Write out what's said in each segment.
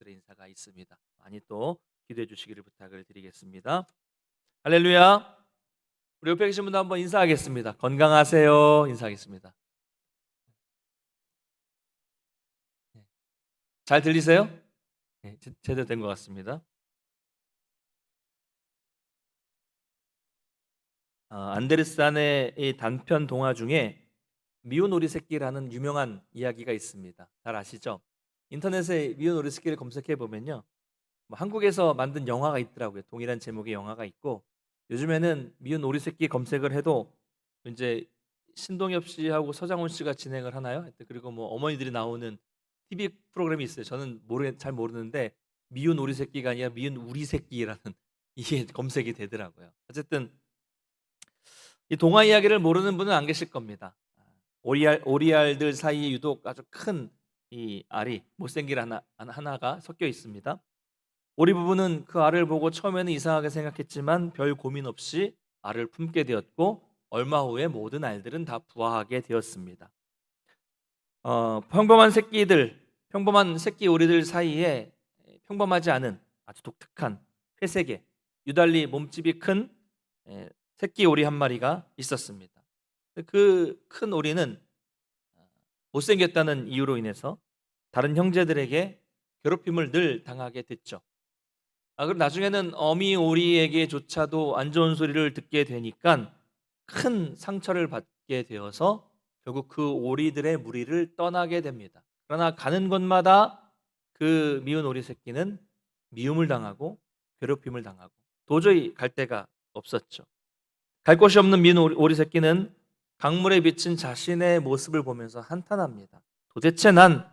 가족들의 인사가 있습니다. 많이 또 기도해 주시기를 부탁을 드리겠습니다. 할렐루야. 우리 옆에 계신 분도 한번 인사하겠습니다. 건강하세요. 인사하겠습니다. 네. 잘 들리세요? 네, 제대로 된 것 같습니다. 안데르산의 이 단편 동화 중에 미운 오리 새끼라는 유명한 이야기가 있습니다. 잘 아시죠? 인터넷에 미운 오리 새끼를 검색해 보면요, 뭐 한국에서 만든 영화가 있더라고요. 동일한 제목의 영화가 있고, 요즘에는 미운 오리 새끼 검색을 해도 이제 신동엽 씨하고 서장훈 씨가 진행을 하나요? 하여튼 그리고 뭐 어머니들이 나오는 TV 프로그램이 있어요. 저는 잘 모르는데 미운 오리 새끼가 아니라 미운 우리 새끼라는 이게 검색이 되더라고요. 어쨌든 이 동화 이야기를 모르는 분은 안 계실 겁니다. 오리알들 사이에 유독 아주 큰 이 알이 못생긴 하나가 섞여 있습니다. 오리 부부는 그 알을 보고 처음에는 이상하게 생각했지만 별 고민 없이 알을 품게 되었고, 얼마 후에 모든 알들은 다 부화하게 되었습니다. 평범한 새끼 오리들 사이에 평범하지 않은 아주 독특한 회색의 유달리 몸집이 큰 새끼 오리 한 마리가 있었습니다. 그 큰 오리는 못생겼다는 이유로 인해서 다른 형제들에게 괴롭힘을 늘 당하게 됐죠. 그럼 나중에는 어미 오리에게조차도 안 좋은 소리를 듣게 되니까 큰 상처를 받게 되어서 결국 그 오리들의 무리를 떠나게 됩니다. 그러나 가는 곳마다 그 미운 오리 새끼는 미움을 당하고 괴롭힘을 당하고 도저히 갈 데가 없었죠. 갈 곳이 없는 미운 오리 새끼는 강물에 비친 자신의 모습을 보면서 한탄합니다. 도대체 난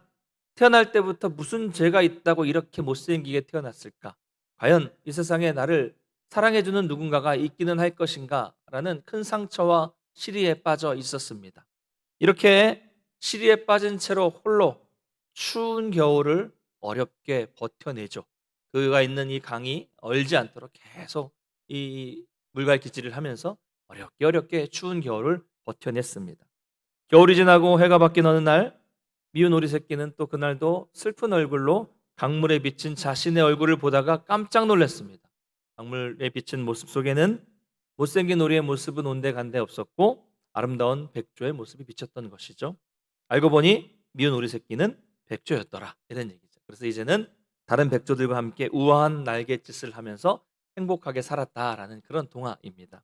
태어날 때부터 무슨 죄가 있다고 이렇게 못생기게 태어났을까? 과연 이 세상에 나를 사랑해주는 누군가가 있기는 할 것인가? 라는 큰 상처와 시리에 빠져 있었습니다. 이렇게 시리에 빠진 채로 홀로 추운 겨울을 어렵게 버텨내죠. 그가 있는 이 강이 얼지 않도록 계속 이 물갈퀴질을 하면서 어렵게 추운 겨울을 버텨냈습니다. 겨울이 지나고 해가 바뀐 어느 날, 미운 오리 새끼는 또 그날도 슬픈 얼굴로 강물에 비친 자신의 얼굴을 보다가 깜짝 놀랐습니다. 강물에 비친 모습 속에는 못생긴 오리의 모습은 온데간데 없었고 아름다운 백조의 모습이 비쳤던 것이죠. 알고 보니 미운 오리 새끼는 백조였더라, 이런 얘기죠. 그래서 이제는 다른 백조들과 함께 우아한 날갯짓을 하면서 행복하게 살았다라는 그런 동화입니다.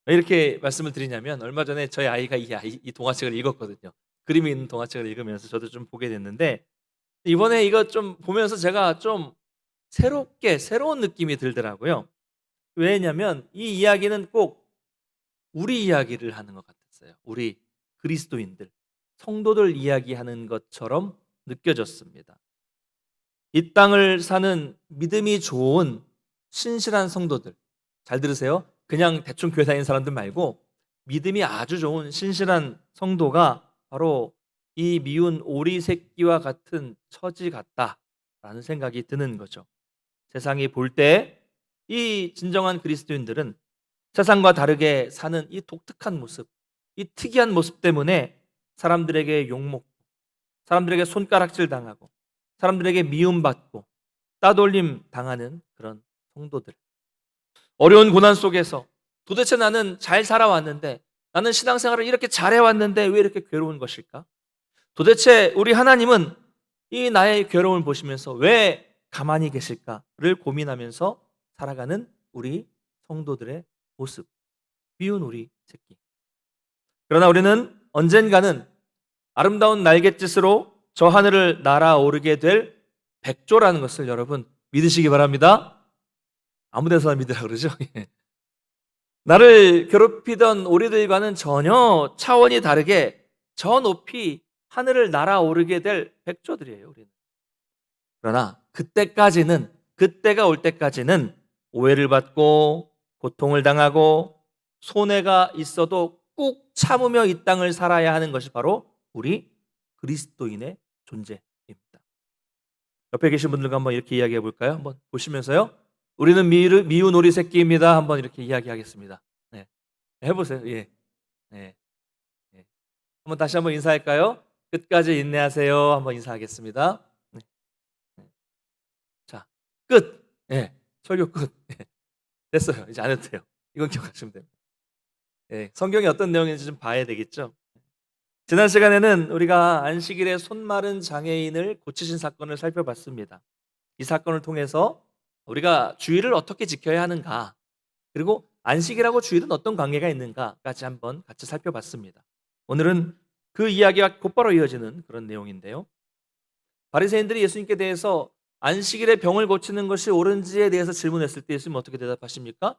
왜 이렇게 말씀을 드리냐면, 얼마 전에 저희 아이가 이 동화책을 읽었거든요. 그림이 있는 동화책을 읽으면서 저도 좀 보게 됐는데, 이번에 이거 좀 보면서 제가 좀 새로운 느낌이 들더라고요. 왜냐면 이 이야기는 꼭 우리 이야기를 하는 것 같았어요. 우리 그리스도인들, 성도들 이야기하는 것처럼 느껴졌습니다. 이 땅을 사는 믿음이 좋은 신실한 성도들, 잘 들으세요. 그냥 대충 교회 다니는 사람들 말고 믿음이 아주 좋은 신실한 성도가 바로 이 미운 오리 새끼와 같은 처지 같다라는 생각이 드는 거죠. 세상이 볼 때 이 진정한 그리스도인들은 세상과 다르게 사는 이 독특한 모습, 이 특이한 모습 때문에 사람들에게 욕먹고, 사람들에게 손가락질 당하고, 사람들에게 미움받고 따돌림 당하는 그런 성도들. 어려운 고난 속에서 도대체 나는 잘 살아왔는데, 나는 신앙생활을 이렇게 잘해왔는데 왜 이렇게 괴로운 것일까? 도대체 우리 하나님은 이 나의 괴로움을 보시면서 왜 가만히 계실까를 고민하면서 살아가는 우리 성도들의 모습. 미운 우리 새끼. 그러나 우리는 언젠가는 아름다운 날갯짓으로 저 하늘을 날아오르게 될 백조라는 것을 여러분 믿으시기 바랍니다. 아무 데서나 믿으라 그러죠. 예. 나를 괴롭히던 오리들과는 전혀 차원이 다르게 저 높이 하늘을 날아오르게 될 백조들이에요, 우리는. 그러나 그때가 올 때까지는 오해를 받고 고통을 당하고 손해가 있어도 꾹 참으며 이 땅을 살아야 하는 것이 바로 우리 그리스도인의 존재입니다. 옆에 계신 분들과 한번 이렇게 이야기해 볼까요? 한번 보시면서요. 우리는 미운 오리 새끼입니다. 한번 이렇게 이야기하겠습니다. 네. 해보세요. 예. 네. 네. 한번 다시 한번 인사할까요? 끝까지 인내하세요. 한번 인사하겠습니다. 네. 끝. 예, 설교 끝. 예, 됐어요. 이제 안 해도 돼요. 이건 기억하시면 됩니다. 예, 성경이 어떤 내용인지 좀 봐야 되겠죠. 지난 시간에는 우리가 안식일에 손 마른 장애인을 고치신 사건을 살펴봤습니다. 이 사건을 통해서 우리가 주일을 어떻게 지켜야 하는가, 그리고 안식일하고 주일은 어떤 관계가 있는가까지 한번 같이 살펴봤습니다. 오늘은 그 이야기와 곧바로 이어지는 그런 내용인데요. 바리새인들이 예수님께 대해서 안식일에 병을 고치는 것이 옳은지에 대해서 질문했을 때 예수님은 어떻게 대답하십니까?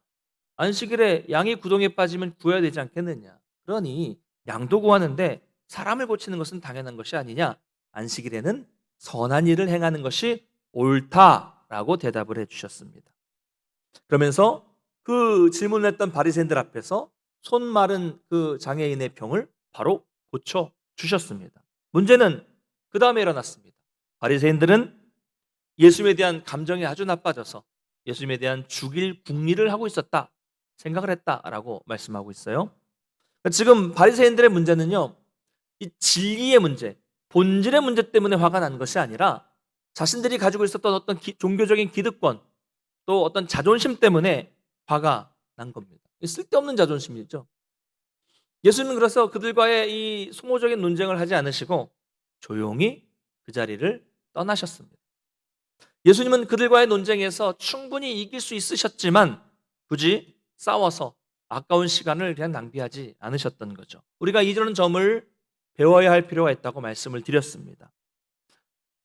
안식일에 양이 구덩이에 빠지면 구해야 되지 않겠느냐. 그러니 양도 구하는데 사람을 고치는 것은 당연한 것이 아니냐. 안식일에는 선한 일을 행하는 것이 옳다라고 대답을 해주셨습니다. 그러면서 그 질문을 했던 바리새인들 앞에서 손 마른 그 장애인의 병을 바로 고쳐 주셨습니다. 문제는 그 다음에 일어났습니다. 바리새인들은 예수님에 대한 감정이 아주 나빠져서 예수님에 대한 죽일 궁리를 하고 있었다 생각을 했다라고 말씀하고 있어요. 지금 바리새인들의 문제는요, 이 진리의 문제, 본질의 문제 때문에 화가 난 것이 아니라 자신들이 가지고 있었던 어떤 종교적인 기득권, 또 어떤 자존심 때문에 화가 난 겁니다. 쓸데없는 자존심이죠. 예수님은 그래서 그들과의 이 소모적인 논쟁을 하지 않으시고 조용히 그 자리를 떠나셨습니다. 예수님은 그들과의 논쟁에서 충분히 이길 수 있으셨지만 굳이 싸워서 아까운 시간을 그냥 낭비하지 않으셨던 거죠. 우리가 이런 점을 배워야 할 필요가 있다고 말씀을 드렸습니다.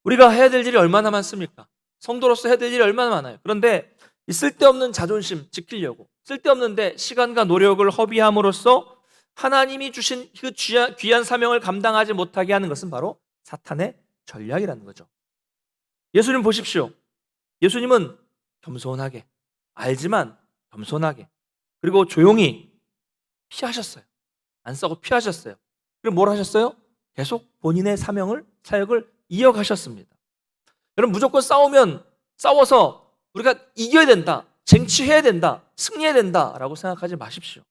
우리가 해야 될 일이 얼마나 많습니까? 성도로서 해야 될 일이 얼마나 많아요. 그런데 이 쓸데없는 자존심 지키려고 쓸데없는데 시간과 노력을 허비함으로써 하나님이 주신 그 귀한 사명을 감당하지 못하게 하는 것은 바로 사탄의 전략이라는 거죠. 예수님 보십시오. 예수님은 겸손하게, 알지만 겸손하게, 그리고 조용히 피하셨어요. 안 싸고 피하셨어요. 그리고 뭘 하셨어요? 계속 본인의 사역을 이어가셨습니다. 여러분, 무조건 싸워서 우리가 이겨야 된다, 쟁취해야 된다, 승리해야 된다라고 생각하지 마십시오.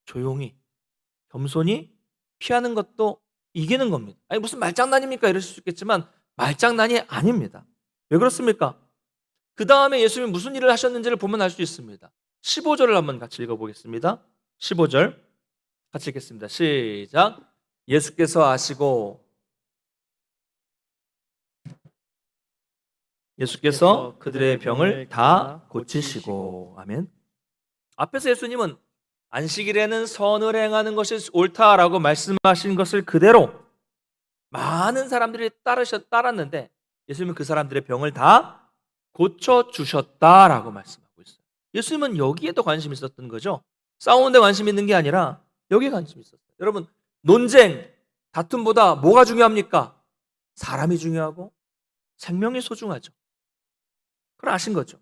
조용히, 겸손히 피하는 것도 이기는 겁니다. 아니 무슨 말장난입니까? 이러실 수 있겠지만 말장난이 아닙니다. 왜 그렇습니까? 그 다음에 예수님이 무슨 일을 하셨는지를 보면 알 수 있습니다. 15절을 한번 같이 읽어보겠습니다. 15절 같이 읽겠습니다. 시작. 예수께서 그들의 병을 다 고치시고. 아멘. 앞에서 예수님은 안식일에는 선을 행하는 것이 옳다라고 말씀하신 것을 그대로 많은 사람들이 따랐는데 예수님은 그 사람들의 병을 다 고쳐주셨다라고 말씀하고 있어요. 예수님은 여기에 더 관심이 있었던 거죠. 싸우는 데 관심이 있는 게 아니라 여기에 관심이 있었어요. 여러분, 논쟁, 다툼보다 뭐가 중요합니까? 사람이 중요하고 생명이 소중하죠. 그걸 아신 거죠.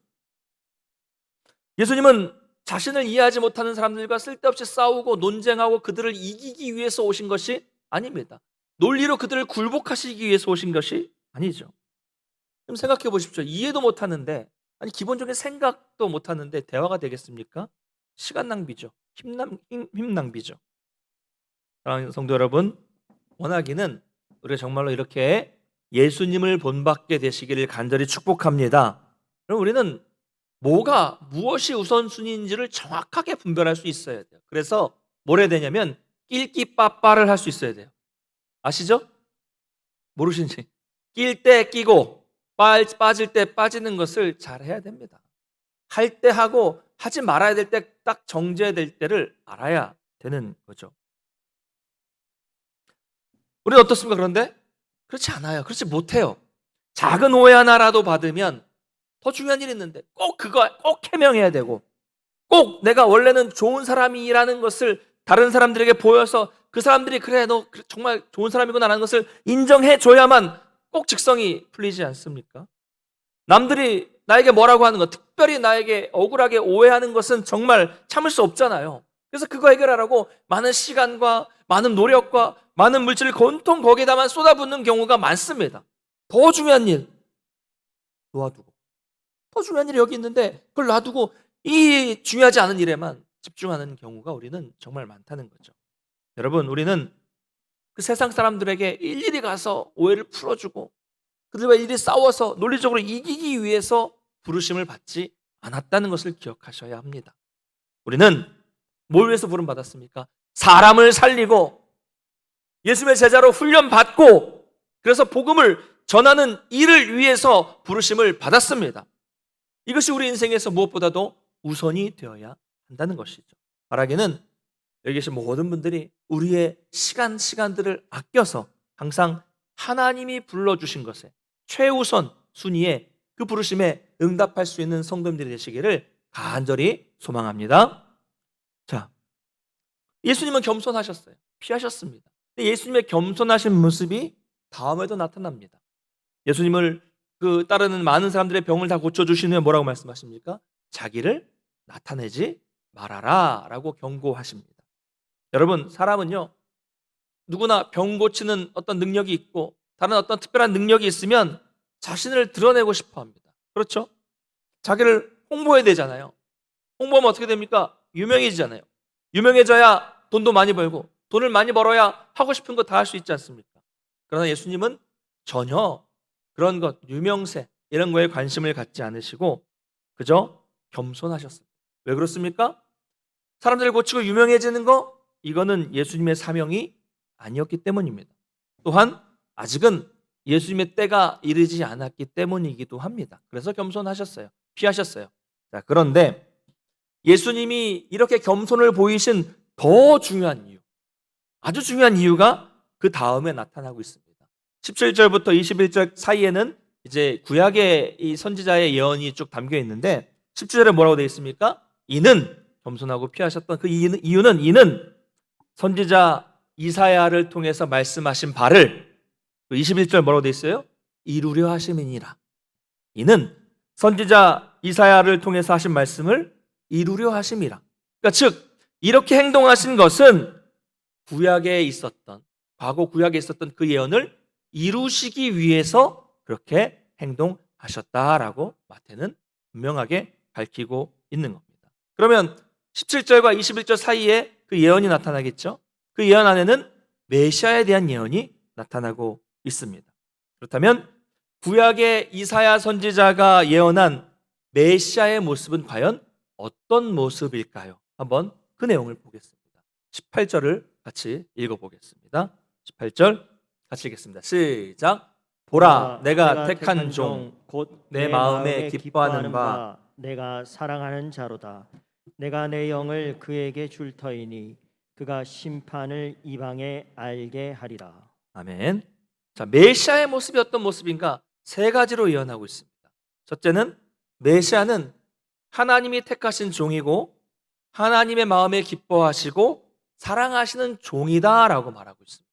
예수님은 자신을 이해하지 못하는 사람들과 쓸데없이 싸우고 논쟁하고 그들을 이기기 위해서 오신 것이 아닙니다. 논리로 그들을 굴복하시기 위해서 오신 것이 아니죠. 좀 생각해 보십시오. 이해도 못하는데, 아니 기본적인 생각도 못하는데 대화가 되겠습니까? 시간 낭비죠. 힘 낭비죠. 사랑하는 성도 여러분, 원하기는 우리가 정말로 이렇게 예수님을 본받게 되시기를 간절히 축복합니다. 그럼 우리는 무엇이 우선순위인지를 정확하게 분별할 수 있어야 돼요. 그래서 뭘 해야 되냐면 낄끼빠빠를 할 수 있어야 돼요. 아시죠? 모르시는지. 낄 때 끼고 빠질 때 빠지는 것을 잘 해야 됩니다. 할 때 하고 하지 말아야 될 때 딱 정제해야 될 때를 알아야 되는 거죠. 우리는 어떻습니까? 그런데 그렇지 않아요. 그렇지 못해요. 작은 오해 하나라도 받으면 더 중요한 일이 있는데 꼭 해명해야 되고, 꼭 내가 원래는 좋은 사람이라는 것을 다른 사람들에게 보여서 그 사람들이 그래 너 정말 좋은 사람이구나라는 것을 인정해 줘야만 꼭 직성이 풀리지 않습니까? 남들이 나에게 뭐라고 하는 것, 특별히 나에게 억울하게 오해하는 것은 정말 참을 수 없잖아요. 그래서 그거 해결하라고 많은 시간과 많은 노력과 많은 물질을 온통 거기에다만 쏟아붓는 경우가 많습니다. 더 중요한 일 놓아두고, 더 중요한 일이 여기 있는데 그걸 놔두고 이 중요하지 않은 일에만 집중하는 경우가 우리는 정말 많다는 거죠. 여러분, 우리는 그 세상 사람들에게 일일이 가서 오해를 풀어주고 그들과 일일이 싸워서 논리적으로 이기기 위해서 부르심을 받지 않았다는 것을 기억하셔야 합니다. 우리는 뭘 위해서 부름 받았습니까? 사람을 살리고 예수님의 제자로 훈련받고 그래서 복음을 전하는 일을 위해서 부르심을 받았습니다. 이것이 우리 인생에서 무엇보다도 우선이 되어야 한다는 것이죠. 바라기는 여기 계신 모든 분들이 우리의 시간들을 아껴서 항상 하나님이 불러주신 것에 최우선 순위에 그 부르심에 응답할 수 있는 성도님들이 되시기를 간절히 소망합니다. 자, 예수님은 겸손하셨어요. 피하셨습니다. 예수님의 겸손하신 모습이 다음에도 나타납니다. 예수님을 따르는 많은 사람들의 병을 다 고쳐주신 후에 뭐라고 말씀하십니까? 자기를 나타내지 말아라 라고 경고하십니다. 여러분, 사람은요 누구나 병 고치는 어떤 능력이 있고 다른 어떤 특별한 능력이 있으면 자신을 드러내고 싶어 합니다. 그렇죠? 자기를 홍보해야 되잖아요. 홍보하면 어떻게 됩니까? 유명해지잖아요. 유명해져야 돈도 많이 벌고 돈을 많이 벌어야 하고 싶은 거 다 할 수 있지 않습니까? 그러나 예수님은 전혀 그런 것, 유명세 이런 거에 관심을 갖지 않으시고 그저 겸손하셨습니다. 왜 그렇습니까? 사람들을 고치고 유명해지는 거 이거는 예수님의 사명이 아니었기 때문입니다. 또한 아직은 예수님의 때가 이르지 않았기 때문이기도 합니다. 그래서 겸손하셨어요. 피하셨어요. 자, 그런데 예수님이 이렇게 겸손을 보이신 더 중요한 이유, 아주 중요한 이유가 그 다음에 나타나고 있습니다. 17절부터 21절 사이에는 이제 구약의 이 선지자의 예언이 쭉 담겨 있는데 17절에 뭐라고 되어 있습니까? 이는 겸손하고 피하셨던 그 이유는 이는 선지자 이사야를 통해서 말씀하신 바를 21절 뭐라고 되어 있어요? 이루려 하심이니라. 이는 선지자 이사야를 통해서 하신 말씀을 이루려 하심이라. 그러니까 즉 이렇게 행동하신 것은 과거 구약에 있었던 그 예언을 이루시기 위해서 그렇게 행동하셨다라고 마태는 분명하게 밝히고 있는 겁니다. 그러면 17절과 21절 사이에 그 예언이 나타나겠죠. 그 예언 안에는 메시아에 대한 예언이 나타나고 있습니다. 그렇다면 구약의 이사야 선지자가 예언한 메시아의 모습은 과연 어떤 모습일까요? 한번 그 내용을 보겠습니다. 18절을 같이 읽어보겠습니다. 18절 같이 읽겠습니다. 시작. 보라, 내가 택한 종, 곧 내 마음에 기뻐하는 바, 내가 사랑하는 자로다. 내가 내 영을 그에게 줄 터이니 그가 심판을 이방에 알게 하리라. 아멘. 자, 메시아의 모습이 어떤 모습인가? 세 가지로 예언하고 있습니다. 첫째는 메시아는 하나님이 택하신 종이고 하나님의 마음에 기뻐하시고 사랑하시는 종이다라고 말하고 있습니다.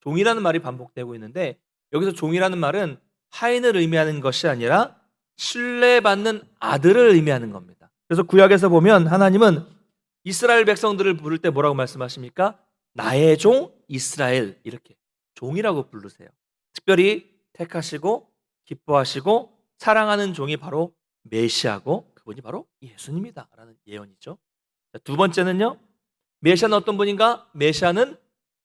종이라는 말이 반복되고 있는데 여기서 종이라는 말은 하인을 의미하는 것이 아니라 신뢰받는 아들을 의미하는 겁니다. 그래서 구약에서 보면 하나님은 이스라엘 백성들을 부를 때 뭐라고 말씀하십니까? 나의 종 이스라엘, 이렇게 종이라고 부르세요. 특별히 택하시고 기뻐하시고 사랑하는 종이 바로 메시아고 그분이 바로 예수님이다 라는 예언이죠. 두 번째는요, 메시아는 어떤 분인가? 메시아는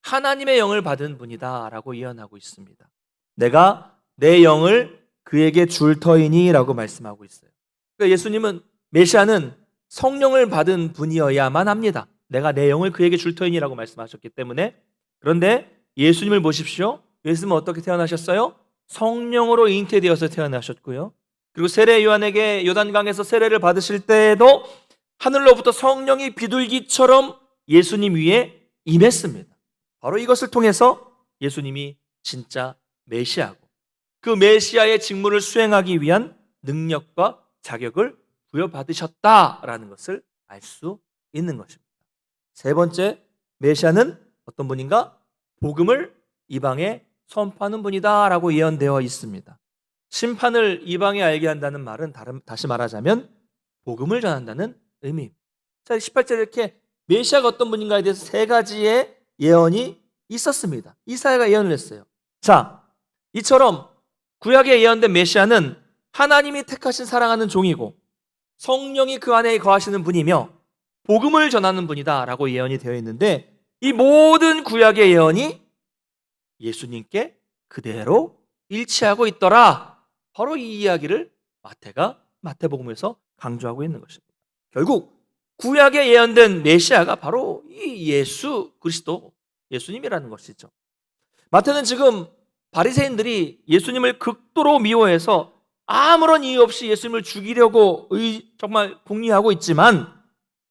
하나님의 영을 받은 분이다 라고 예언하고 있습니다. 내가 내 영을 그에게 줄 터이니 라고 말씀하고 있어요. 그러니까 예수님은, 메시아는 성령을 받은 분이어야만 합니다. 내가 내 영을 그에게 줄 터이니 라고 말씀하셨기 때문에. 그런데 예수님을 보십시오. 예수님은 어떻게 태어나셨어요? 성령으로 잉태되어서 태어나셨고요. 그리고 세례 요한에게 요단강에서 세례를 받으실 때에도 하늘로부터 성령이 비둘기처럼 예수님 위에 임했습니다. 바로 이것을 통해서 예수님이 진짜 메시아고 그 메시아의 직무를 수행하기 위한 능력과 자격을 부여받으셨다라는 것을 알 수 있는 것입니다. 세 번째, 메시아는 어떤 분인가? 복음을 이방에 선포하는 분이다라고 예언되어 있습니다. 심판을 이방에 알게 한다는 말은 다시 말하자면 복음을 전한다는 의미입니다. 자, 18절에 이렇게 메시아가 어떤 분인가에 대해서 세 가지의 예언이 있었습니다. 이사야가 예언을 했어요. 자, 이처럼 구약에 예언된 메시아는 하나님이 택하신 사랑하는 종이고 성령이 그 안에 거하시는 분이며 복음을 전하는 분이다라고 예언이 되어 있는데 이 모든 구약의 예언이 예수님께 그대로 일치하고 있더라. 바로 이 이야기를 마태가 마태복음에서 강조하고 있는 것입니다. 결국 구약에 예언된 메시아가 바로 이 예수 그리스도, 예수님이라는 것이죠. 마태는 지금 바리새인들이 예수님을 극도로 미워해서 아무런 이유 없이 예수님을 죽이려고 정말 궁리하고 있지만,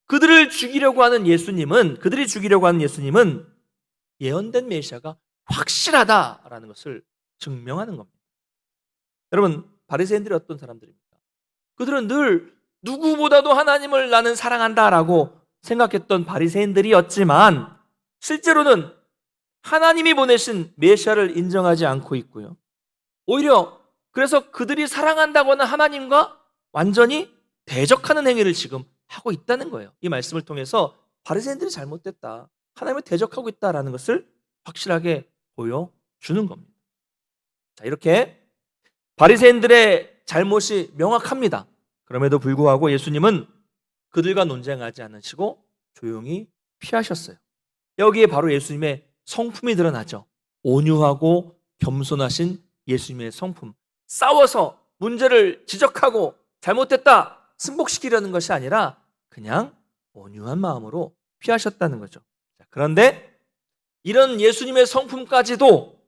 그들이 죽이려고 하는 예수님은 예언된 메시아가 확실하다라는 것을 증명하는 겁니다. 여러분, 바리새인들이 어떤 사람들입니까? 그들은 늘 누구보다도 하나님을 나는 사랑한다라고 생각했던 바리새인들이었지만, 실제로는 하나님이 보내신 메시아를 인정하지 않고 있고요. 오히려 그래서 그들이 사랑한다고 하는 하나님과 완전히 대적하는 행위를 지금 하고 있다는 거예요. 이 말씀을 통해서 바리새인들이 잘못됐다, 하나님을 대적하고 있다라는 것을 확실하게 보여주는 겁니다. 자, 이렇게 바리새인들의 잘못이 명확합니다. 그럼에도 불구하고 예수님은 그들과 논쟁하지 않으시고 조용히 피하셨어요. 여기에 바로 예수님의 성품이 드러나죠. 온유하고 겸손하신 예수님의 성품. 싸워서 문제를 지적하고 잘못됐다 승복시키려는 것이 아니라 그냥 온유한 마음으로 피하셨다는 거죠. 그런데 이런 예수님의 성품까지도,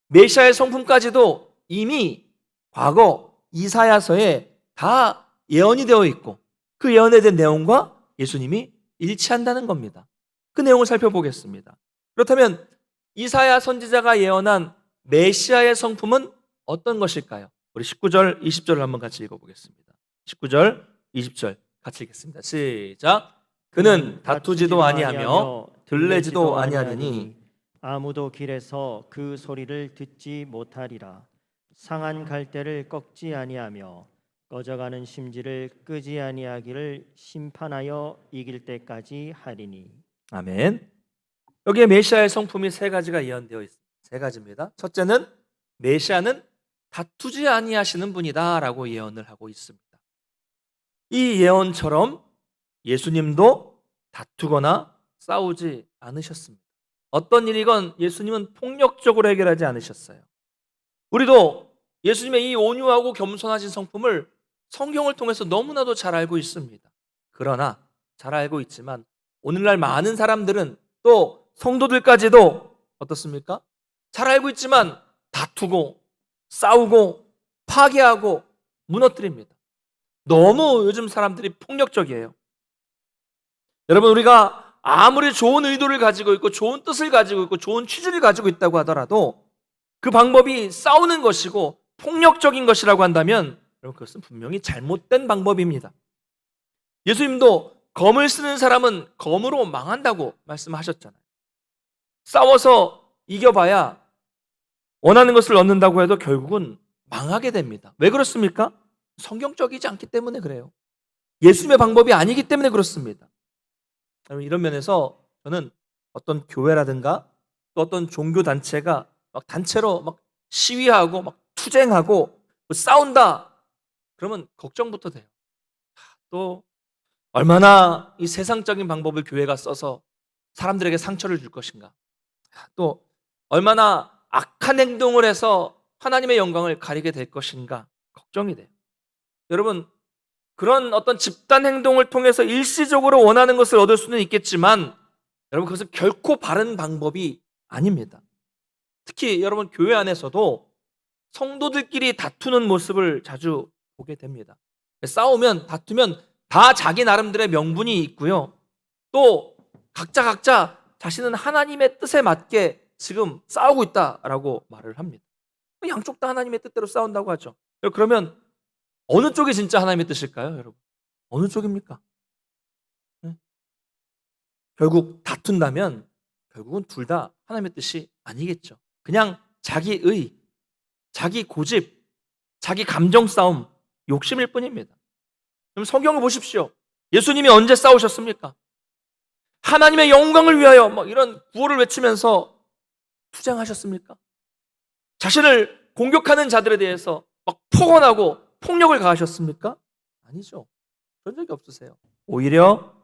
메시아의 성품까지도 이미 과거 이사야서에 다 예언이 되어 있고, 그 예언에 대한 내용과 예수님이 일치한다는 겁니다. 그 내용을 살펴보겠습니다. 그렇다면 이사야 선지자가 예언한 메시아의 성품은 어떤 것일까요? 우리 19절, 20절을 한번 같이 읽어보겠습니다. 19절, 20절 같이 읽겠습니다. 시작. 그는 다투지도 아니하며 들레지도 아니하느니 아무도 길에서 그 소리를 듣지 못하리라. 상한 갈대를 꺾지 아니하며 꺼져가는 심지를 끄지 아니하기를 심판하여 이길 때까지 하리니. 아멘. 여기에 메시아의 성품이 세 가지가 예언되어 있습니다. 세 가지입니다. 첫째는 메시아는 다투지 아니하시는 분이다라고 예언을 하고 있습니다. 이 예언처럼 예수님도 다투거나 싸우지 않으셨습니다. 어떤 일이건 예수님은 폭력적으로 해결하지 않으셨어요. 우리도 예수님의 이 온유하고 겸손하신 성품을 성경을 통해서 너무나도 잘 알고 있습니다. 그러나 잘 알고 있지만 오늘날 많은 사람들은, 또 성도들까지도 어떻습니까? 잘 알고 있지만 다투고 싸우고 파괴하고 무너뜨립니다. 너무 요즘 사람들이 폭력적이에요. 여러분, 우리가 아무리 좋은 의도를 가지고 있고 좋은 뜻을 가지고 있고 좋은 취지를 가지고 있다고 하더라도 그 방법이 싸우는 것이고 폭력적인 것이라고 한다면 여러분, 그것은 분명히 잘못된 방법입니다. 예수님도 검을 쓰는 사람은 검으로 망한다고 말씀하셨잖아요. 싸워서 이겨봐야 원하는 것을 얻는다고 해도 결국은 망하게 됩니다. 왜 그렇습니까? 성경적이지 않기 때문에 그래요. 예수님의 방법이 아니기 때문에 그렇습니다. 이런 면에서 저는 어떤 교회라든가 또 어떤 종교단체가 막 단체로 막 시위하고 막 투쟁하고 싸운다, 그러면 걱정부터 돼요. 또 얼마나 이 세상적인 방법을 교회가 써서 사람들에게 상처를 줄 것인가, 또 얼마나 악한 행동을 해서 하나님의 영광을 가리게 될 것인가 걱정이 돼요. 여러분, 그런 어떤 집단 행동을 통해서 일시적으로 원하는 것을 얻을 수는 있겠지만 여러분, 그것은 결코 바른 방법이 아닙니다. 특히 여러분, 교회 안에서도 성도들끼리 다투는 모습을 자주 보게 됩니다. 싸우면, 다투면 다 자기 나름대로의 명분이 있고요, 또 각자 자신은 하나님의 뜻에 맞게 지금 싸우고 있다라고 말을 합니다. 양쪽 다 하나님의 뜻대로 싸운다고 하죠. 그러면 어느 쪽이 진짜 하나님의 뜻일까요, 여러분? 어느 쪽입니까? 결국 다툰다면 결국은 둘 다 하나님의 뜻이 아니겠죠. 그냥 자기의, 자기 고집, 자기 감정 싸움, 욕심일 뿐입니다. 그럼 성경을 보십시오. 예수님이 언제 싸우셨습니까? 하나님의 영광을 위하여 막 이런 구호를 외치면서 투쟁하셨습니까? 자신을 공격하는 자들에 대해서 막 폭언하고 폭력을 가하셨습니까? 아니죠. 그런 적이 없으세요. 오히려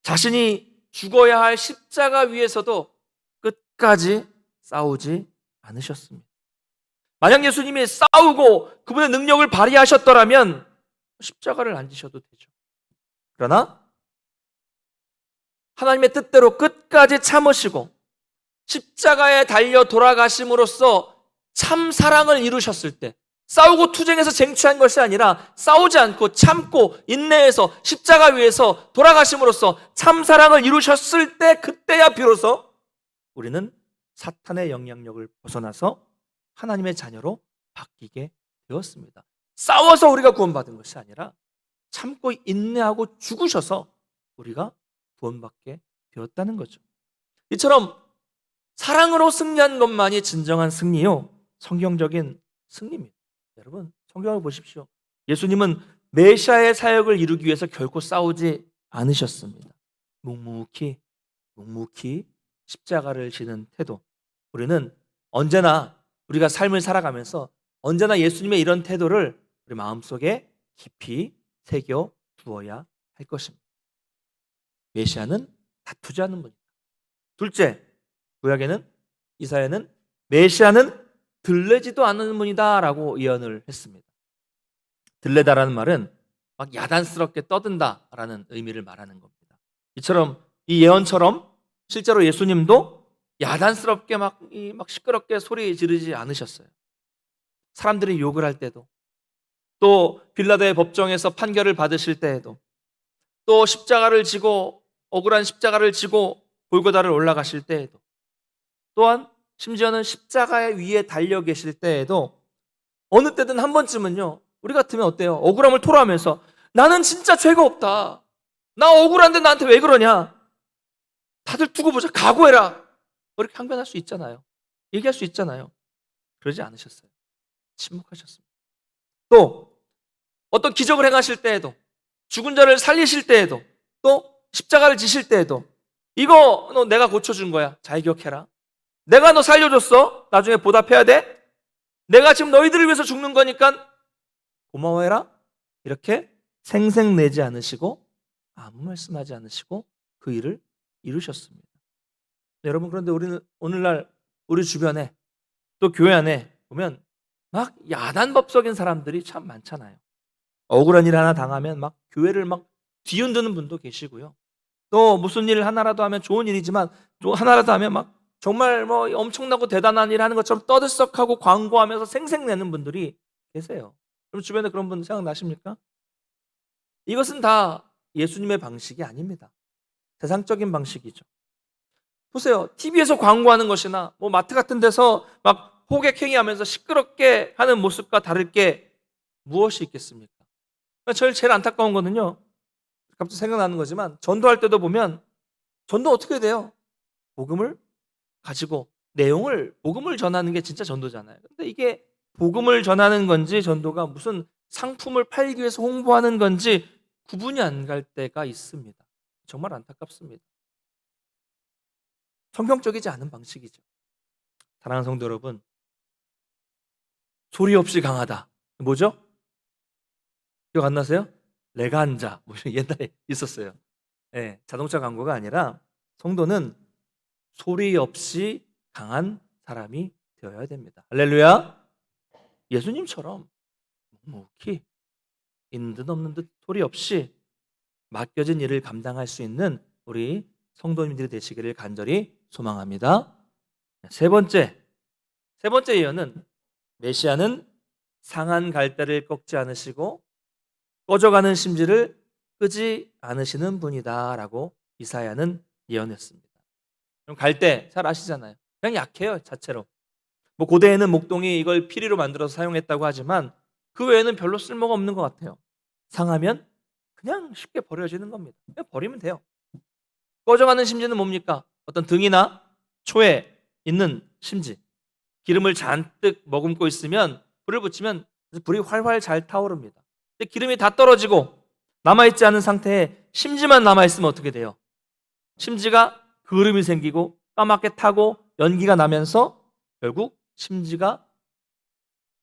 자신이 죽어야 할 십자가 위에서도 끝까지 싸우지 않으셨습니다. 만약 예수님이 싸우고 그분의 능력을 발휘하셨더라면 십자가를 안 지셔도 되죠. 그러나 하나님의 뜻대로 끝까지 참으시고 십자가에 달려 돌아가심으로써 참 사랑을 이루셨을 때, 싸우고 투쟁해서 쟁취한 것이 아니라 싸우지 않고 참고 인내해서 십자가 위에서 돌아가심으로써 참 사랑을 이루셨을 때, 그때야 비로소 우리는 사탄의 영향력을 벗어나서 하나님의 자녀로 바뀌게 되었습니다. 싸워서 우리가 구원받은 것이 아니라 참고 인내하고 죽으셔서 우리가 구원받게 되었다는 거죠. 이처럼 사랑으로 승리한 것만이 진정한 승리요, 성경적인 승리입니다. 여러분, 성경을 보십시오. 예수님은 메시아의 사역을 이루기 위해서 결코 싸우지 않으셨습니다. 묵묵히 십자가를 지는 태도. 우리는 언제나 우리가 삶을 살아가면서 언제나 예수님의 이런 태도를 우리 마음속에 깊이 새겨 두어야 할 것입니다. 메시아는 다투지 않는 분이다. 둘째, 구약에는, 이사야는 메시아는 들레지도 않는 분이다라고 예언을 했습니다. 들레다라는 말은 막 야단스럽게 떠든다라는 의미를 말하는 겁니다. 이처럼 이 예언처럼 실제로 예수님도 야단스럽게 막 시끄럽게 소리 지르지 않으셨어요. 사람들이 욕을 할 때도, 또 빌라도의 법정에서 판결을 받으실 때에도, 또 십자가를 지고 억울한 십자가를 지고 골고다를 올라가실 때에도, 또한 심지어는 십자가 위에 달려 계실 때에도 어느 때든 한 번쯤은요, 우리 같으면 어때요? 억울함을 토로하면서 나는 진짜 죄가 없다, 나 억울한데 나한테 왜 그러냐, 다들 두고 보자, 각오해라, 이렇게 항변할 수 있잖아요. 얘기할 수 있잖아요. 그러지 않으셨어요. 침묵하셨습니다. 또 어떤 기적을 행하실 때에도, 죽은 자를 살리실 때에도, 또 십자가를 지실 때에도 이거 너 내가 고쳐준 거야, 잘 기억해라, 내가 너 살려줬어, 나중에 보답해야 돼, 내가 지금 너희들을 위해서 죽는 거니까 고마워해라, 이렇게 생색내지 않으시고 아무 말씀하지 않으시고 그 일을 이루셨습니다. 여러분, 그런데 우리는 오늘날 우리 주변에 또 교회 안에 보면 막 야단법석인 사람들이 참 많잖아요. 억울한 일 하나 당하면 막 교회를 막 뒤흔드는 분도 계시고요. 또 무슨 일 하나라도 하면 좋은 일이지만 또 하나라도 하면 막 정말 뭐 엄청나고 대단한 일 하는 것처럼 떠들썩하고 광고하면서 생색내는 분들이 계세요. 그럼 주변에 그런 분 생각나십니까? 이것은 다 예수님의 방식이 아닙니다. 세상적인 방식이죠. 보세요. TV에서 광고하는 것이나 뭐 마트 같은 데서 막 호객행위하면서 시끄럽게 하는 모습과 다를 게 무엇이 있겠습니까? 저를 제일 안타까운 거는요, 갑자기 생각나는 거지만 전도할 때도 보면 전도 어떻게 돼요? 복음을 가지고 복음을 전하는 게 진짜 전도잖아요. 근데 이게 복음을 전하는 건지 전도가 무슨 상품을 팔기 위해서 홍보하는 건지 구분이 안 갈 때가 있습니다. 정말 안타깝습니다. 성경적이지 않은 방식이죠. 사랑하는 성도 여러분, 소리 없이 강하다. 뭐죠? 기억 안 나세요? 레간자. 옛날에 있었어요. 네, 자동차 광고가 아니라 성도는 소리 없이 강한 사람이 되어야 됩니다. 할렐루야. 예수님처럼 묵묵히 있는 듯 없는 듯 소리 없이 맡겨진 일을 감당할 수 있는 우리 성도님들이 되시기를 간절히 소망합니다. 세 번째 예언은 메시아는 상한 갈대를 꺾지 않으시고 꺼져가는 심지를 끄지 않으시는 분이다라고 이사야는 예언했습니다. 그럼 갈대 잘 아시잖아요. 그냥 약해요, 자체로. 뭐 고대에는 목동이 이걸 피리로 만들어서 사용했다고 하지만 그 외에는 별로 쓸모가 없는 것 같아요. 상하면 그냥 쉽게 버려지는 겁니다. 그냥 버리면 돼요. 꺼져가는 심지는 뭡니까? 어떤 등이나 초에 있는 심지, 기름을 잔뜩 머금고 있으면 불을 붙이면 불이 활활 잘 타오릅니다. 근데 기름이 다 떨어지고 남아있지 않은 상태에 심지만 남아있으면 어떻게 돼요? 심지가 그름이 생기고 까맣게 타고 연기가 나면서 결국 심지가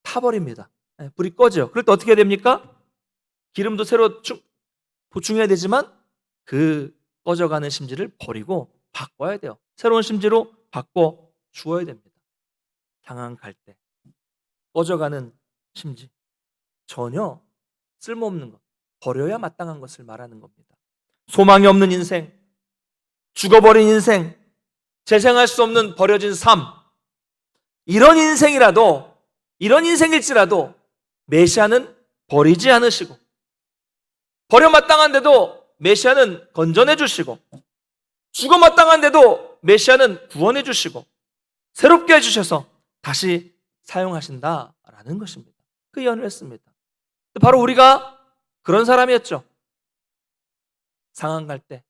타버립니다. 불이 꺼져요. 그럴 때 어떻게 해야 됩니까? 기름도 새로 보충해야 되지만 그 꺼져가는 심지를 버리고 바꿔야 돼요. 새로운 심지로 바꿔 주어야 됩니다. 상한 갈대, 꺼져가는 심지, 전혀 쓸모없는 것, 버려야 마땅한 것을 말하는 겁니다. 소망이 없는 인생, 죽어버린 인생, 재생할 수 없는 버려진 삶, 이런 인생일지라도 메시아는 버리지 않으시고, 버려 마땅한데도 메시아는 건져내 주시고, 죽어 마땅한데도 메시아는 구원해 주시고, 새롭게 해주셔서 다시 사용하신다라는 것입니다. 그 예언을 했습니다. 바로 우리가 그런 사람이었죠. 상한 갈 때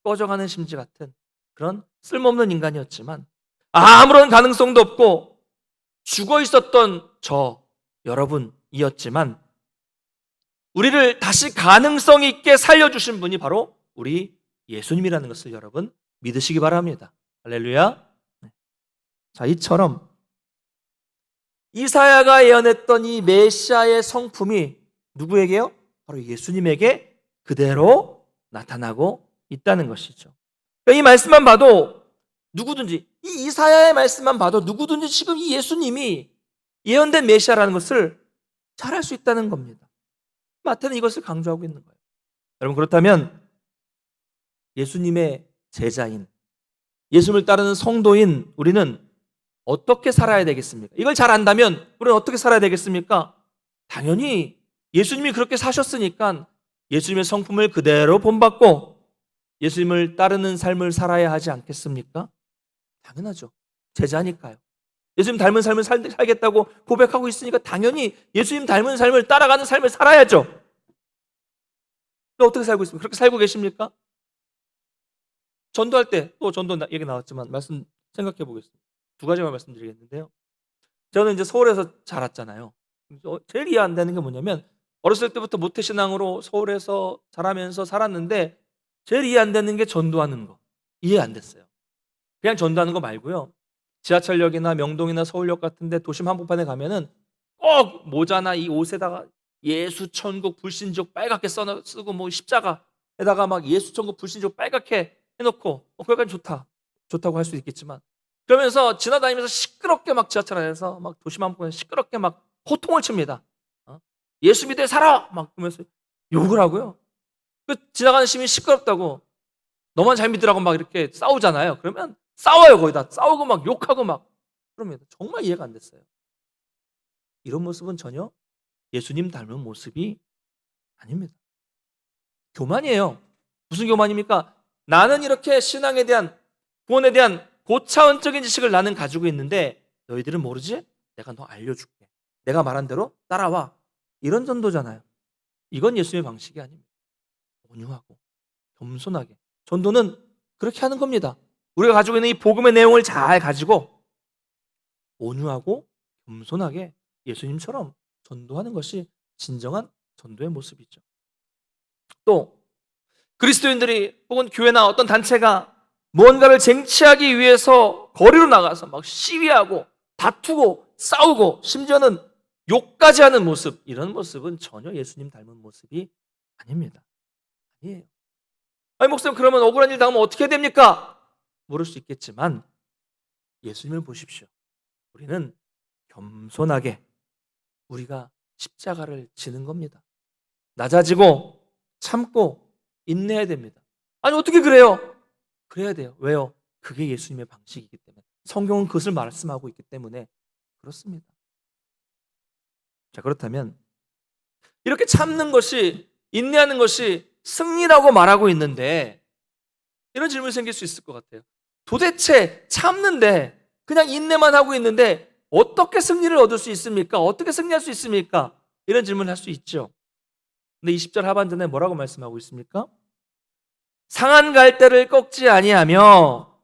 꺼져가는 심지 같은 그런 쓸모없는 인간이었지만, 아무런 가능성도 없고 죽어 있었던 여러분이었지만, 우리를 다시 가능성 있게 살려주신 분이 바로 우리 예수님이라는 것을 여러분 믿으시기 바랍니다. 할렐루야. 자, 이처럼 이사야가 예언했던 이 메시아의 성품이 누구에게요? 바로 예수님에게 그대로 나타나고 있다는 것이죠. 이 말씀만 봐도 누구든지, 이 이사야의 말씀만 봐도 누구든지 지금 이 예수님이 예언된 메시아라는 것을 잘 알 수 있다는 겁니다. 마태는 이것을 강조하고 있는 거예요. 여러분, 그렇다면 예수님의 제자인, 예수님을 따르는 성도인 우리는 어떻게 살아야 되겠습니까? 이걸 잘 안다면 우리는 어떻게 살아야 되겠습니까? 당연히 예수님이 그렇게 사셨으니까 예수님의 성품을 그대로 본받고 예수님을 따르는 삶을 살아야 하지 않겠습니까? 당연하죠. 제자니까요. 예수님 닮은 삶을 살겠다고 고백하고 있으니까 당연히 예수님 닮은 삶을 따라가는 삶을 살아야죠. 어떻게 살고 있습니까? 그렇게 살고 계십니까? 전도할 때, 또 전도 얘기 나왔지만 말씀 생각해 보겠습니다. 두 가지만 말씀드리겠는데요. 저는 이제 서울에서 자랐잖아요. 제일 이해 안 되는 게 뭐냐면, 어렸을 때부터 모태신앙으로 서울에서 자라면서 살았는데 제일 이해 안 되는 게 전도하는 거. 이해 안 됐어요. 그냥 전도하는 거 말고요, 지하철역이나 명동이나 서울역 같은데 도심 한복판에 가면은 꼭 모자나 이 옷에다가 예수, 천국, 불신족 빨갛게 쓰고, 뭐 십자가에다가 막 예수, 천국, 불신족 빨갛게 해놓고, 그거까지 좋다고 할 수 있겠지만, 그러면서 지나다니면서 시끄럽게 막 지하철 안에서 막 도심 한복판에 시끄럽게 막 호통을 칩니다. 예수 믿어 살아! 막 그러면서 욕을 하고요. 그 지나가는 시민 시끄럽다고, 너만 잘 믿으라고 막 이렇게 싸우잖아요. 그러면 싸워요. 거의 다 싸우고 막 욕하고 막 그럽니다. 정말 이해가 안 됐어요. 이런 모습은 전혀 예수님 닮은 모습이 아닙니다. 교만이에요. 무슨 교만입니까? 나는 이렇게 신앙에 대한, 구원에 대한 고차원적인 지식을 나는 가지고 있는데 너희들은 모르지? 내가 너 알려줄게. 내가 말한 대로 따라와. 이런 전도잖아요. 이건 예수님의 방식이 아닙니다. 온유하고 겸손하게. 전도는 그렇게 하는 겁니다. 우리가 가지고 있는 이 복음의 내용을 잘 가지고 온유하고 겸손하게 예수님처럼 전도하는 것이 진정한 전도의 모습이죠. 또 그리스도인들이 혹은 교회나 어떤 단체가 무언가를 쟁취하기 위해서 거리로 나가서 막 시위하고 다투고 싸우고 심지어는 욕까지 하는 모습, 이런 모습은 전혀 예수님 닮은 모습이 아닙니다. 아니에요. 아니, 목사님, 그러면 억울한 일 당하면 어떻게 해야 됩니까? 모를 수 있겠지만 예수님을 보십시오. 우리는 겸손하게 우리가 십자가를 지는 겁니다. 낮아지고 참고 인내해야 됩니다. 아니, 어떻게 그래요? 그래야 돼요. 왜요? 그게 예수님의 방식이기 때문에, 성경은 그것을 말씀하고 있기 때문에 그렇습니다. 자, 그렇다면 이렇게 참는 것이, 인내하는 것이 승리라고 말하고 있는데 이런 질문이 생길 수 있을 것 같아요. 도대체 참는데, 그냥 인내만 하고 있는데 어떻게 승리를 얻을 수 있습니까? 어떻게 승리할 수 있습니까? 이런 질문을 할 수 있죠. 근데 20절 하반전에 뭐라고 말씀하고 있습니까? 상한 갈대를 꺾지 아니하며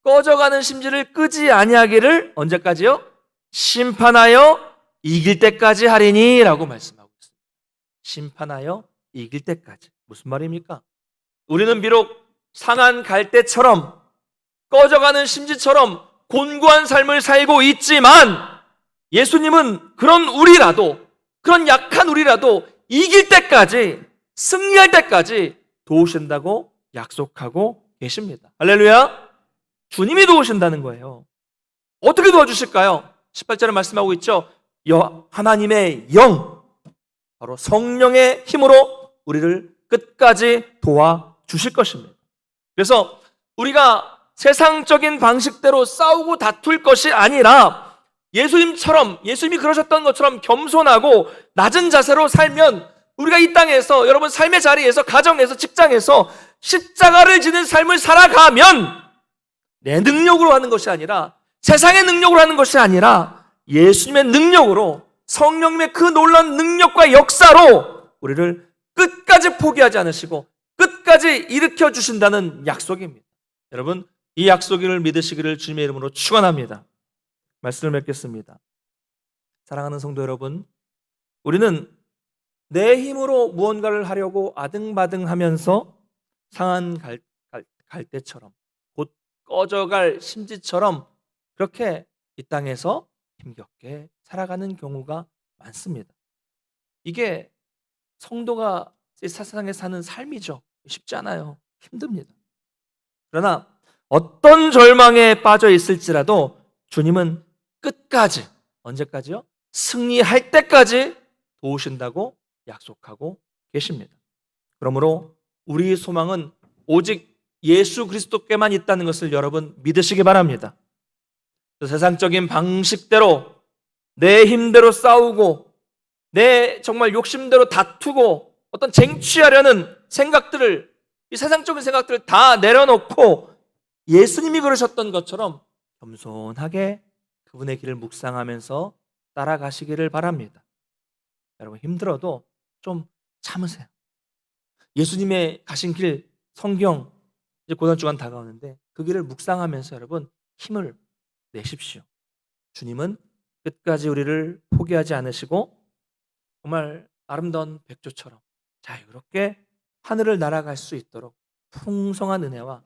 꺼져가는 심지를 끄지 아니하기를 언제까지요? 심판하여 이길 때까지 하리니 라고 말씀하고 있습니다. 심판하여 이길 때까지. 무슨 말입니까? 우리는 비록 상한 갈대처럼 꺼져가는 심지처럼 곤고한 삶을 살고 있지만 예수님은 그런 우리라도, 그런 약한 우리라도 이길 때까지, 승리할 때까지 도우신다고 약속하고 계십니다. 할렐루야. 주님이 도우신다는 거예요. 어떻게 도와주실까요? 18절에 말씀하고 있죠. 하나님의 영, 바로 성령의 힘으로 우리를 끝까지 도와주실 것입니다. 그래서 우리가 세상적인 방식대로 싸우고 다툴 것이 아니라 예수님이 그러셨던 것처럼 겸손하고 낮은 자세로 살면 우리가 이 땅에서, 여러분 삶의 자리에서, 가정에서, 직장에서 십자가를 지는 삶을 살아가면 내 능력으로 하는 것이 아니라, 세상의 능력으로 하는 것이 아니라 예수님의 능력으로, 성령님의 그 놀라운 능력과 역사로 우리를 끝까지 포기하지 않으시고 끝까지 일으켜 주신다는 약속입니다. 여러분, 이 약속을 믿으시기를 주님의 이름으로 축원합니다. 말씀을 맺겠습니다. 사랑하는 성도 여러분, 우리는 내 힘으로 무언가를 하려고 아등바등하면서 상한 갈대처럼, 곧 꺼져갈 심지처럼 그렇게 이 땅에서 힘겹게 살아가는 경우가 많습니다. 이게 성도가 이 세상에 사는 삶이죠. 쉽지 않아요. 힘듭니다. 그러나 어떤 절망에 빠져 있을지라도 주님은 끝까지, 언제까지요? 승리할 때까지 도우신다고 약속하고 계십니다. 그러므로 우리 소망은 오직 예수 그리스도께만 있다는 것을 여러분 믿으시기 바랍니다. 세상적인 방식대로 내 힘대로 싸우고 내 정말 욕심대로 다투고 어떤 쟁취하려는 생각들을, 이 세상적인 생각들을 다 내려놓고 예수님이 그러셨던 것처럼 겸손하게 그분의 길을 묵상하면서 따라가시기를 바랍니다. 여러분, 힘들어도 좀 참으세요. 예수님의 가신 길, 성경, 이제 고난주간 다가오는데 그 길을 묵상하면서 여러분 힘을 내십시오. 주님은 끝까지 우리를 포기하지 않으시고 정말 아름다운 백조처럼 자유롭게 하늘을 날아갈 수 있도록 풍성한 은혜와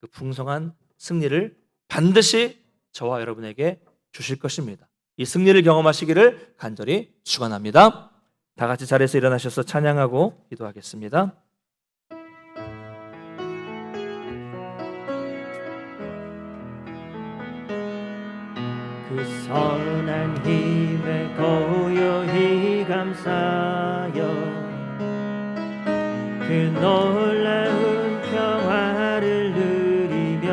그 풍성한 승리를 반드시 저와 여러분에게 주실 것입니다. 이 승리를 경험하시기를 간절히 축원합니다. 다 같이 자리에서 일어나셔서 찬양하고 기도하겠습니다. 그 선한 힘에 고요히 감사여 그 놀라운 평화를 누리며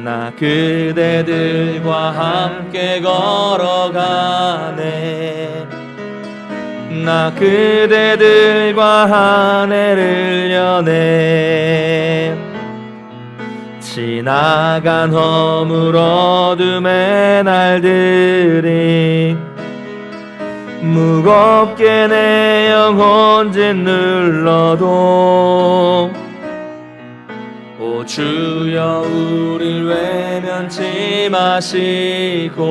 나 그대들과 함께 걸어가네. 나 그대들과 한 해를 여네. 지나간 허물 어둠의 날들이 무겁게 내 영혼 짓눌러도 오 주여 우릴 외면치 마시고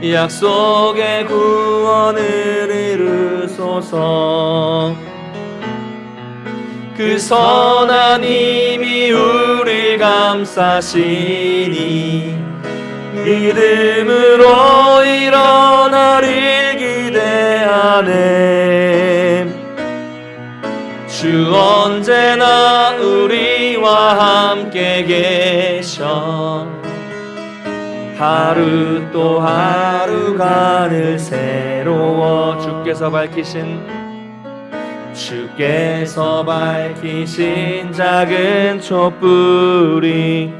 약속의 구원을 이루소서. 그 선한 힘이 우릴 감싸시니 믿음으로 일어나릴 기대하네. 주 언제나 우리와 함께 계셔 하루 또 하루가 늘 새로워. 주께서 밝히신 작은 촛불이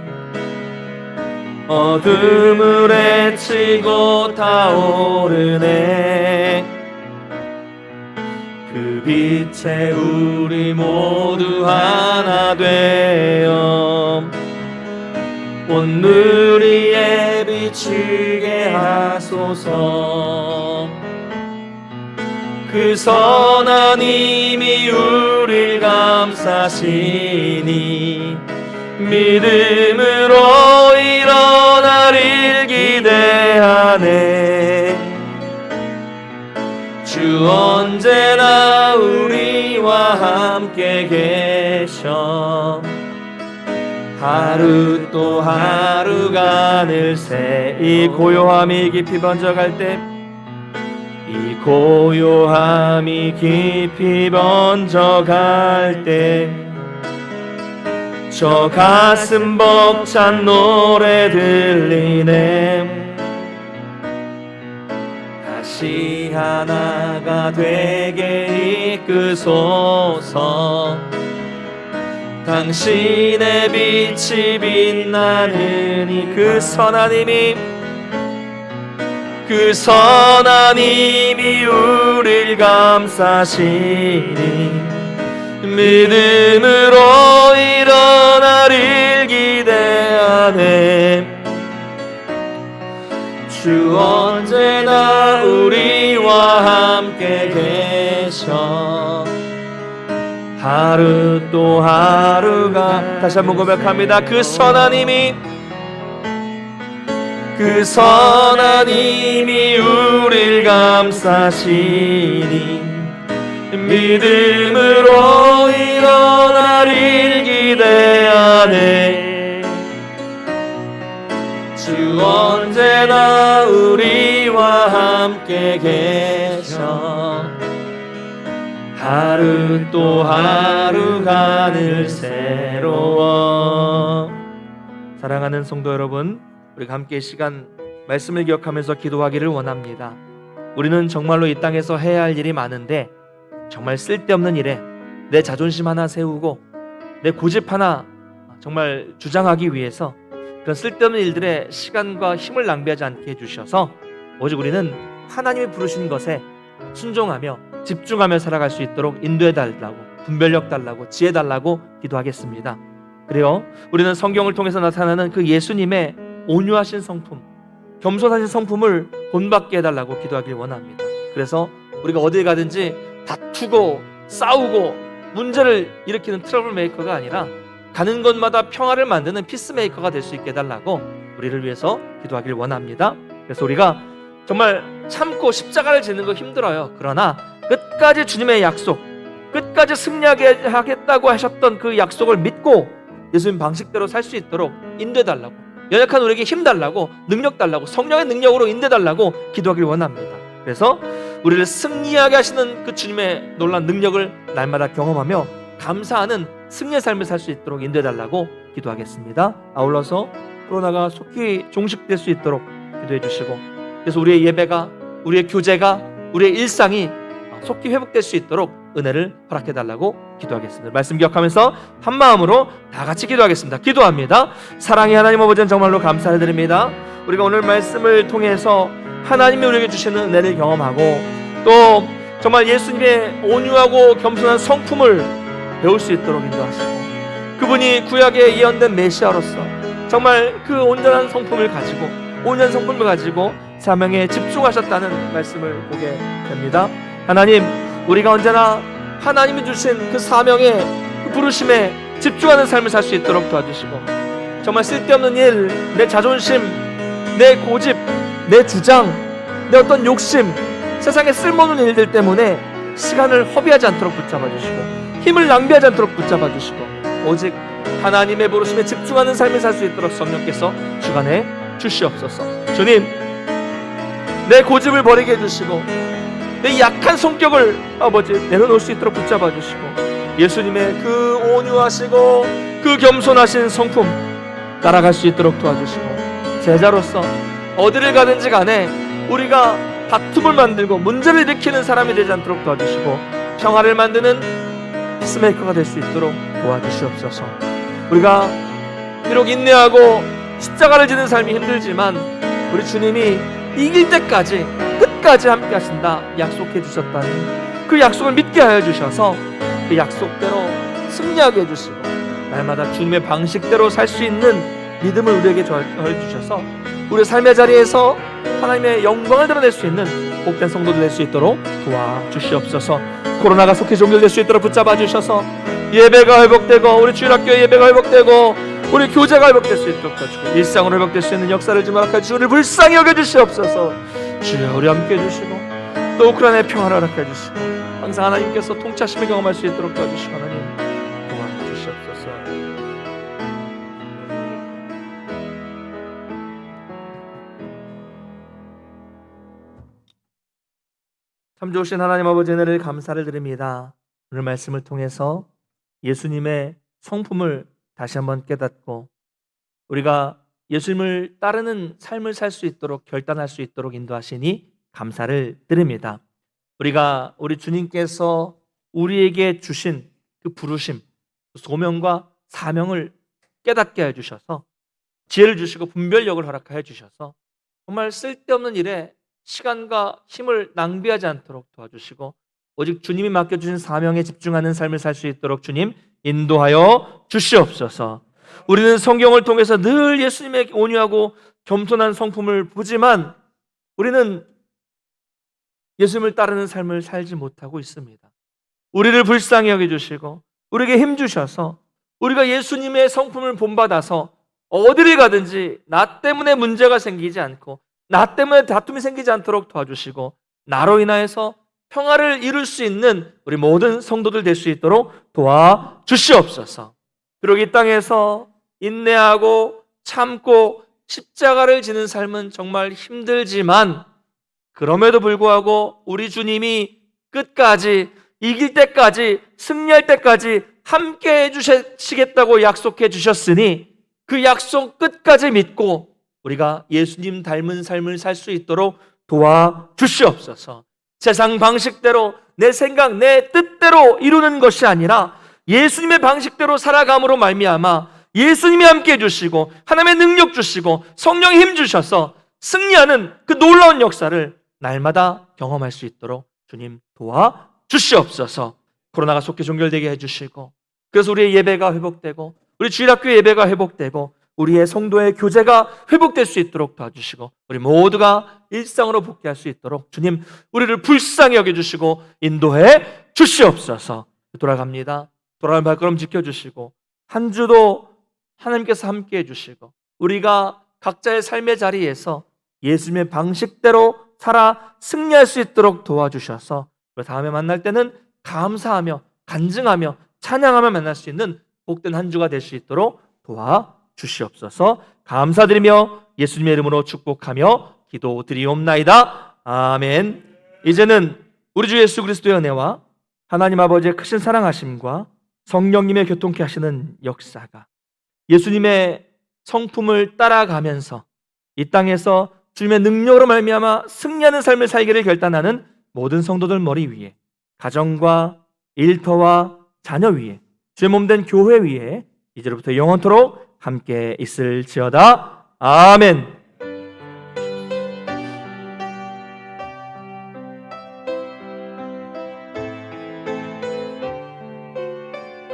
어둠을 헤치고 타오르네. 그 빛에 우리 모두 하나 되어 온누리에 비추게 하소서. 그 선한 힘이 우릴 감싸시니 믿음으로 일어나릴 기대하네. 주 언제나 우리와 함께 계셔 하루 또 하루가 늘 새. 이 고요함이 깊이 번져갈 때, 이 고요함이 깊이 번져갈 때 저 가슴 벅찬 노래 들리네. 다시 하나가 되게 이끄소서. 당신의 빛이 빛나느니 그 선하님이 우릴 감싸시니 믿음으로 일어나릴 기대하네. 주 언제나 우리와 함께 계셔. 하루 또 하루가 다시 한번 고백합니다. 그 선하님이 우릴 감싸시니 믿음으로 일어나릴 기대하네. 주 언제나 우리와 함께 계셔. 하루 또 하루가 늘 새로워. 사랑하는 성도 여러분, 우리가 함께 이 시간 말씀을 기억하면서 기도하기를 원합니다. 우리는 정말로 이 땅에서 해야 할 일이 많은데 정말 쓸데없는 일에 내 자존심 하나 세우고 내 고집 하나 정말 주장하기 위해서 그런 쓸데없는 일들에 시간과 힘을 낭비하지 않게 해주셔서 오직 우리는 하나님이 부르신 것에 순종하며 집중하며 살아갈 수 있도록 인도해달라고, 분별력 달라고, 지혜 달라고 기도하겠습니다. 그래요, 우리는 성경을 통해서 나타나는 그 예수님의 온유하신 성품, 겸손하신 성품을 본받게 해달라고 기도하길 원합니다. 그래서 우리가 어딜 가든지 다투고 싸우고 문제를 일으키는 트러블 메이커가 아니라 가는 곳마다 평화를 만드는 피스메이커가 될 수 있게 해달라고 우리를 위해서 기도하길 원합니다. 그래서 우리가 정말 참고 십자가를 지는 거 힘들어요. 그러나 끝까지 주님의 약속, 끝까지 승리하겠다고 하셨던 그 약속을 믿고 예수님 방식대로 살 수 있도록 인도해달라고, 연약한 우리에게 힘 달라고, 능력 달라고, 성령의 능력으로 인도해달라고 기도하길 원합니다. 그래서 우리를 승리하게 하시는 그 주님의 놀라운 능력을 날마다 경험하며 감사하는 승리의 삶을 살 수 있도록 인도해달라고 기도하겠습니다. 아울러서 코로나가 속히 종식될 수 있도록 기도해 주시고, 그래서 우리의 예배가, 우리의 교제가, 우리의 일상이 속히 회복될 수 있도록 은혜를 허락해달라고 기도하겠습니다. 말씀 기억하면서 한 마음으로 다 같이 기도하겠습니다. 기도합니다. 사랑의 하나님 아버지, 정말로 감사를 드립니다. 우리가 오늘 말씀을 통해서 하나님이 우리에게 주시는 은혜를 경험하고 또 정말 예수님의 온유하고 겸손한 성품을 배울 수 있도록 인도하시고, 그분이 구약에 예언된 메시아로서 정말 그 온전한 성품을 가지고, 온전한 성품을 가지고 사명에 집중하셨다는 말씀을 보게 됩니다. 하나님, 우리가 언제나 하나님이 주신 그 사명에, 그 부르심에 집중하는 삶을 살 수 있도록 도와주시고, 정말 쓸데없는 일, 내 자존심, 내 고집, 내 주장, 내 어떤 욕심, 세상에 쓸모없는 일들 때문에 시간을 허비하지 않도록 붙잡아 주시고, 힘을 낭비하지 않도록 붙잡아 주시고, 오직 하나님의 부르심에 집중하는 삶을 살 수 있도록 성령께서 주관해 주시옵소서. 주님, 내 고집을 버리게 해주시고 내 약한 성격을 아버지 내려놓을 수 있도록 붙잡아 주시고, 예수님의 그 온유하시고 그 겸손하신 성품 따라갈 수 있도록 도와주시고, 제자로서 어디를 가든지 간에 우리가 다툼을 만들고 문제를 일으키는 사람이 되지 않도록 도와주시고, 평화를 만드는 피스메이커가 될 수 있도록 도와주시옵소서. 우리가 비록 인내하고 십자가를 지는 삶이 힘들지만 우리 주님이 이길 때까지 끝까지 함께 하신다 약속해 주셨다는 그 약속을 믿게 하여 주셔서 그 약속대로 승리하게 해주시고, 날마다 주님의 방식대로 살 수 있는 믿음을 우리에게 더해 주셔서 우리의 삶의 자리에서 하나님의 영광을 드러낼 수 있는 복된 성도들 될 수 있도록 도와주시옵소서. 코로나가 속히 종결될 수 있도록 붙잡아 주셔서 예배가 회복되고, 우리 주일학교의 예배가 회복되고, 우리 교제가 회복될 수 있도록 도와주시고, 일상으로 회복될 수 있는 역사를 좀 허락해 주시고, 우리 불쌍히 여겨주시옵소서. 주여, 우리 함께 해주시고 또 우크라이나의 평화를 허락해 주시고, 항상 하나님께서 통치하심을 경험할 수 있도록 도와주시고, 하나님 도와주시옵소서. 참 좋으신 하나님 아버지, 은혜를 감사를 드립니다. 오늘 말씀을 통해서 예수님의 성품을 다시 한번 깨닫고 우리가 예수님을 따르는 삶을 살 수 있도록, 결단할 수 있도록 인도하시니 감사를 드립니다. 우리가 우리 주님께서 우리에게 주신 그 부르심, 소명과 사명을 깨닫게 해주셔서 지혜를 주시고 분별력을 허락하여 주셔서 정말 쓸데없는 일에 시간과 힘을 낭비하지 않도록 도와주시고 오직 주님이 맡겨주신 사명에 집중하는 삶을 살 수 있도록 주님 인도하여 주시옵소서. 우리는 성경을 통해서 늘 예수님의 온유하고 겸손한 성품을 보지만 우리는 예수님을 따르는 삶을 살지 못하고 있습니다. 우리를 불쌍히 여겨주시고 우리에게 힘주셔서 우리가 예수님의 성품을 본받아서 어디를 가든지 나 때문에 문제가 생기지 않고 나 때문에 다툼이 생기지 않도록 도와주시고 나로 인하여서 평화를 이룰 수 있는 우리 모든 성도들 될 수 있도록 도와주시옵소서. 비록 이 땅에서 인내하고 참고 십자가를 지는 삶은 정말 힘들지만 그럼에도 불구하고 우리 주님이 끝까지 이길 때까지 승리할 때까지 함께 해주시겠다고 약속해 주셨으니 그 약속 끝까지 믿고 우리가 예수님 닮은 삶을 살 수 있도록 도와주시옵소서. 세상 방식대로 내 생각, 내 뜻대로 이루는 것이 아니라 예수님의 방식대로 살아감으로 말미암아 예수님이 함께 해주시고 하나님의 능력 주시고 성령의 힘 주셔서 승리하는 그 놀라운 역사를 날마다 경험할 수 있도록 주님 도와주시옵소서. 코로나가 속히 종결되게 해주시고 그래서 우리의 예배가 회복되고 우리 주일학교 예배가 회복되고 우리의 성도의 교제가 회복될 수 있도록 도와주시고 우리 모두가 일상으로 복귀할 수 있도록 주님 우리를 불쌍히 여겨주시고 인도해 주시옵소서. 돌아갑니다. 돌아가는 발걸음 지켜주시고 한 주도 하나님께서 함께 해주시고 우리가 각자의 삶의 자리에서 예수님의 방식대로 살아 승리할 수 있도록 도와주셔서 다음에 만날 때는 감사하며 간증하며 찬양하며 만날 수 있는 복된 한 주가 될 수 있도록 도와주시옵소서. 감사드리며 예수님의 이름으로 축복하며 기도드리옵나이다. 아멘. 이제는 우리 주 예수 그리스도의 은혜와 하나님 아버지의 크신 사랑하심과 성령님의 교통케 하시는 역사가 예수님의 성품을 따라가면서 이 땅에서 주님의 능력으로 말미암아 승리하는 삶을 살기를 결단하는 모든 성도들 머리 위에 가정과 일터와 자녀 위에 주의 몸된 교회 위에 이제로부터 영원토록 함께 있을지어다. 아멘.